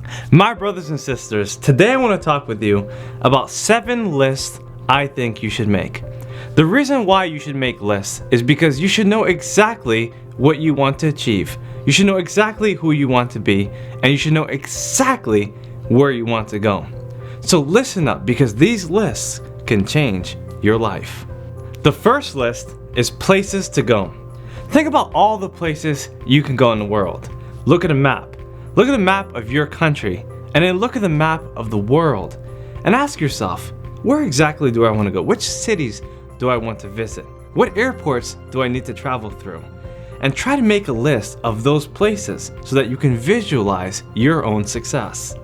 My brothers and sisters, today I want to talk with you about 7 lists I think you should make. The reason why you should make lists is because you should know exactly what you want to achieve. You should know exactly who you want to be, and you should know exactly where you want to go. So listen up, because these lists can change your life. The first list is places to go. Think about all the places you can go in the world. Look at a map. Look at the map of your country, and then look at the map of the world, and ask yourself, where exactly do I want to go? Which cities do I want to visit? What airports do I need to travel through? And try to make a list of those places so that you can visualize your own success.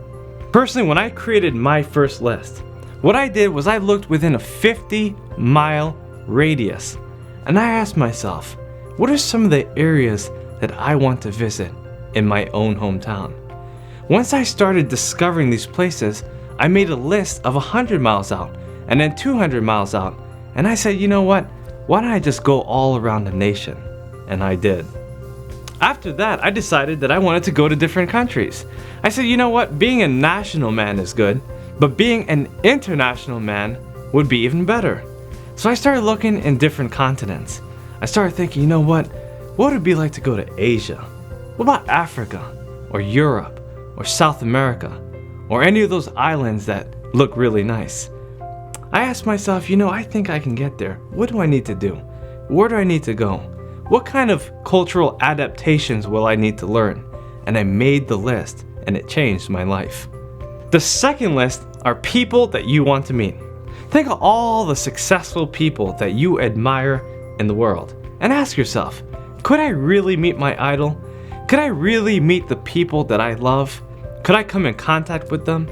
Personally, when I created my first list, what I did was I looked within a 50-mile radius, and I asked myself, what are some of the areas that I want to visit in my own hometown? Once I started discovering these places, I made a list of 100 miles out and then 200 miles out, and I said, you know what? Why don't I just go all around the nation? And I did. After that, I decided that I wanted to go to different countries. I said, you know what? Being a national man is good, but being an international man would be even better. So I started looking in different continents. I started thinking, you know what would it be like to go to Asia? What about Africa, or Europe, or South America, or any of those islands that look really nice? I asked myself, I think I can get there. What do I need to do? Where do I need to go? What kind of cultural adaptations will I need to learn? And I made the list, and it changed my life. The second list are people that you want to meet. Think of all the successful people that you admire in the world, and ask yourself, could I really meet my idol? Could I really meet the people that I love? Could I come in contact with them?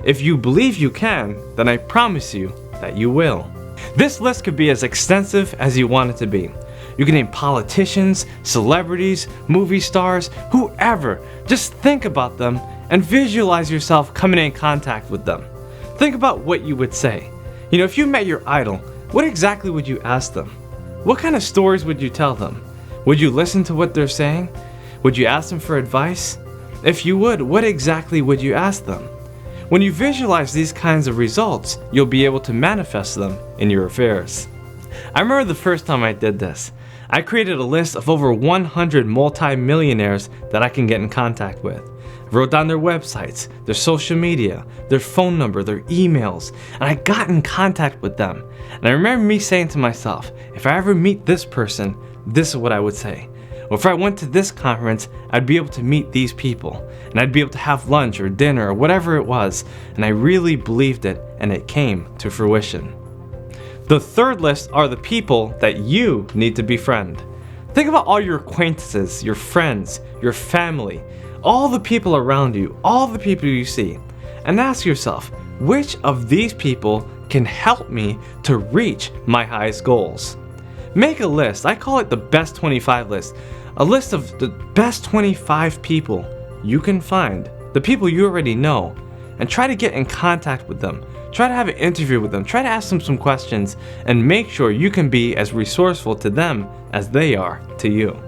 If you believe you can, then I promise you that you will. This list could be as extensive as you want it to be. You can name politicians, celebrities, movie stars, whoever. Just think about them and visualize yourself coming in contact with them. Think about what you would say. If you met your idol, what exactly would you ask them? What kind of stories would you tell them? Would you listen to what they're saying? Would you ask them for advice? If you would, what exactly would you ask them? When you visualize these kinds of results, you'll be able to manifest them in your affairs. I remember the first time I did this. I created a list of over 100 multi-millionaires that I can get in contact with. I wrote down their websites, their social media, their phone number, their emails, and I got in contact with them. And I remember me saying to myself, if I ever meet this person, this is what I would say. Or if I went to this conference, I'd be able to meet these people, and I'd be able to have lunch or dinner or whatever it was, and I really believed it, and it came to fruition. The third list are the people that you need to befriend. Think about all your acquaintances, your friends, your family, all the people around you, all the people you see, and ask yourself, which of these people can help me to reach my highest goals? Make a list. I call it the best 25 list. A list of the best 25 people you can find, the people you already know, and try to get in contact with them. Try to have an interview with them. Try to ask them some questions and make sure you can be as resourceful to them as they are to you.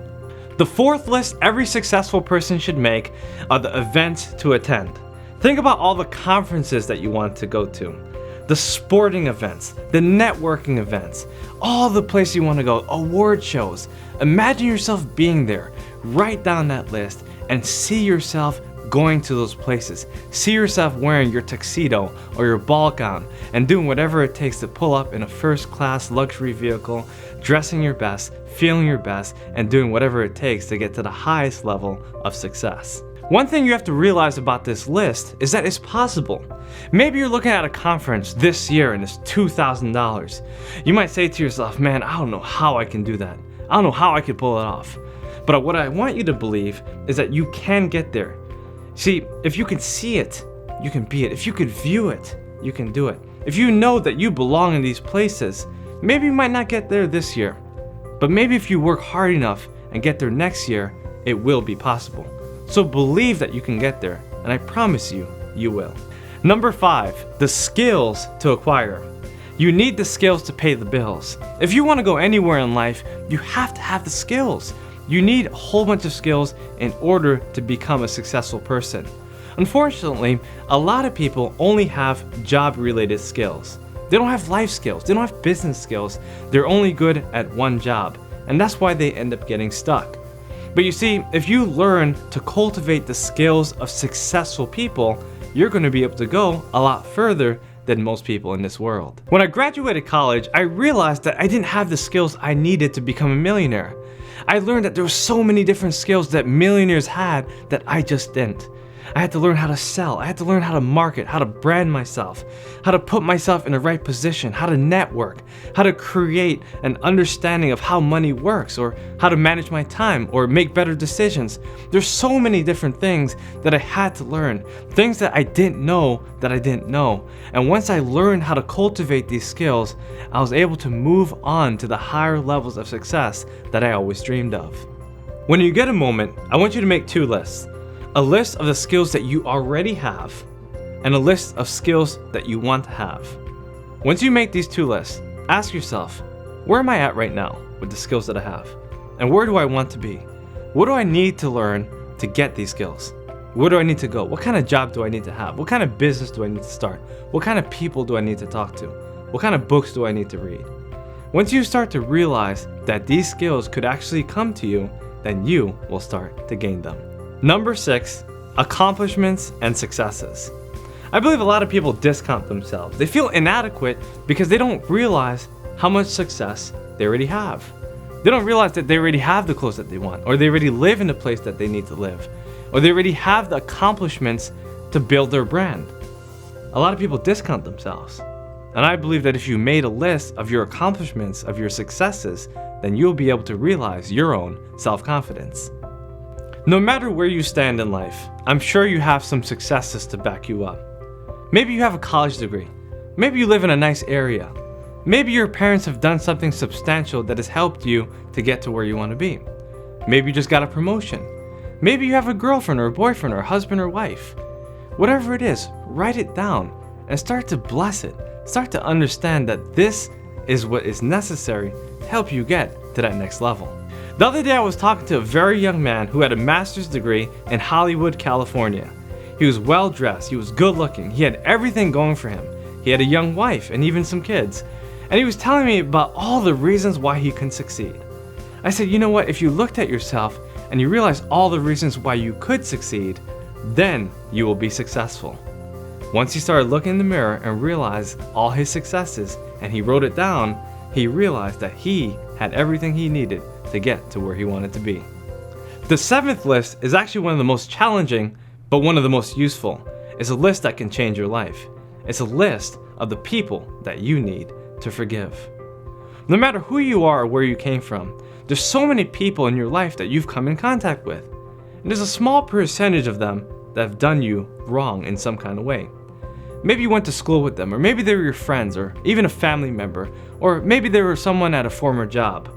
The fourth list every successful person should make are the events to attend. Think about all the conferences that you want to go to, the sporting events, the networking events, all the places you want to go, award shows. Imagine yourself being there. Write down that list and see yourself going to those places. See yourself wearing your tuxedo or your ball gown and doing whatever it takes to pull up in a first-class luxury vehicle, dressing your best, feeling your best, and doing whatever it takes to get to the highest level of success. One thing you have to realize about this list is that it's possible. Maybe you're looking at a conference this year and it's $2,000. You might say to yourself, man, I don't know how I can do that. I don't know how I could pull it off. But what I want you to believe is that you can get there. See, if you can see it, you can be it. If you could view it, you can do it. If you know that you belong in these places, maybe you might not get there this year. But maybe if you work hard enough and get there next year, it will be possible. So believe that you can get there, and I promise you, you will. Number 5, the skills to acquire. You need the skills to pay the bills. If you want to go anywhere in life, you have to have the skills. You need a whole bunch of skills in order to become a successful person. Unfortunately, a lot of people only have job-related skills. They don't have life skills, they don't have business skills. They're only good at one job, and that's why they end up getting stuck. But you see, if you learn to cultivate the skills of successful people, you're going to be able to go a lot further than most people in this world. When I graduated college, I realized that I didn't have the skills I needed to become a millionaire. I learned that there were so many different skills that millionaires had that I just didn't. I had to learn how to sell, I had to learn how to market, how to brand myself, how to put myself in the right position, how to network, how to create an understanding of how money works, or how to manage my time, or make better decisions. There's so many different things that I had to learn, things that I didn't know that I didn't know. And once I learned how to cultivate these skills, I was able to move on to the higher levels of success that I always dreamed of. When you get a moment, I want you to make two lists. A list of the skills that you already have, and a list of skills that you want to have. Once you make these two lists, ask yourself, where am I at right now with the skills that I have? And where do I want to be? What do I need to learn to get these skills? Where do I need to go? What kind of job do I need to have? What kind of business do I need to start? What kind of people do I need to talk to? What kind of books do I need to read? Once you start to realize that these skills could actually come to you, then you will start to gain them. Number 6, accomplishments and successes. I believe a lot of people discount themselves. They feel inadequate because they don't realize how much success they already have. They don't realize that they already have the clothes that they want, or they already live in the place that they need to live, or they already have the accomplishments to build their brand. A lot of people discount themselves. And I believe that if you made a list of your accomplishments, of your successes, then you'll be able to realize your own self-confidence. No matter where you stand in life, I'm sure you have some successes to back you up. Maybe you have a college degree. Maybe you live in a nice area. Maybe your parents have done something substantial that has helped you to get to where you want to be. Maybe you just got a promotion. Maybe you have a girlfriend or a boyfriend or a husband or wife. Whatever it is, write it down and start to bless it. Start to understand that this is what is necessary to help you get to that next level. The other day I was talking to a very young man who had a master's degree in Hollywood, California. He was well dressed, he was good looking, he had everything going for him. He had a young wife and even some kids. And he was telling me about all the reasons why he couldn't succeed. I said, you know what, if you looked at yourself and you realized all the reasons why you could succeed, then you will be successful. Once he started looking in the mirror and realized all his successes and he wrote it down, he realized that he had everything he needed to get to where he wanted to be. The 7th list is actually one of the most challenging, but one of the most useful. It's a list that can change your life. It's a list of the people that you need to forgive. No matter who you are or where you came from, there's so many people in your life that you've come in contact with. And there's a small percentage of them that have done you wrong in some kind of way. Maybe you went to school with them, or maybe they were your friends, or even a family member, or maybe they were someone at a former job.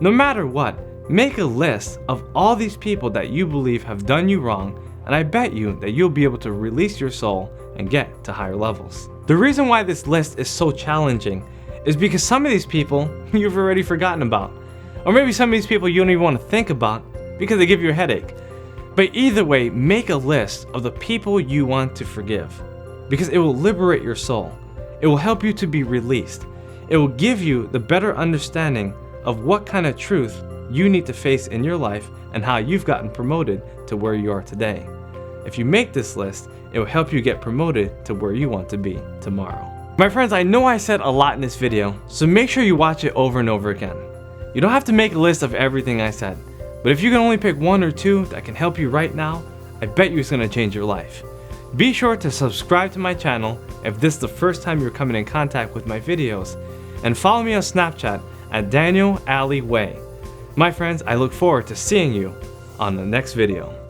No matter what, make a list of all these people that you believe have done you wrong, and I bet you that you'll be able to release your soul and get to higher levels. The reason why this list is so challenging is because some of these people you've already forgotten about. Or maybe some of these people you don't even want to think about because they give you a headache. But either way, make a list of the people you want to forgive, because it will liberate your soul. It will help you to be released. It will give you the better understanding of what kind of truth you need to face in your life and how you've gotten promoted to where you are today. If you make this list, it will help you get promoted to where you want to be tomorrow. My friends, I know I said a lot in this video, so make sure you watch it over and over again. You don't have to make a list of everything I said, but if you can only pick 1 or 2 that can help you right now, I bet you it's going to change your life. Be sure to subscribe to my channel if this is the first time you're coming in contact with my videos, and follow me on Snapchat at Daniel Alley Way. My friends, I look forward to seeing you on the next video.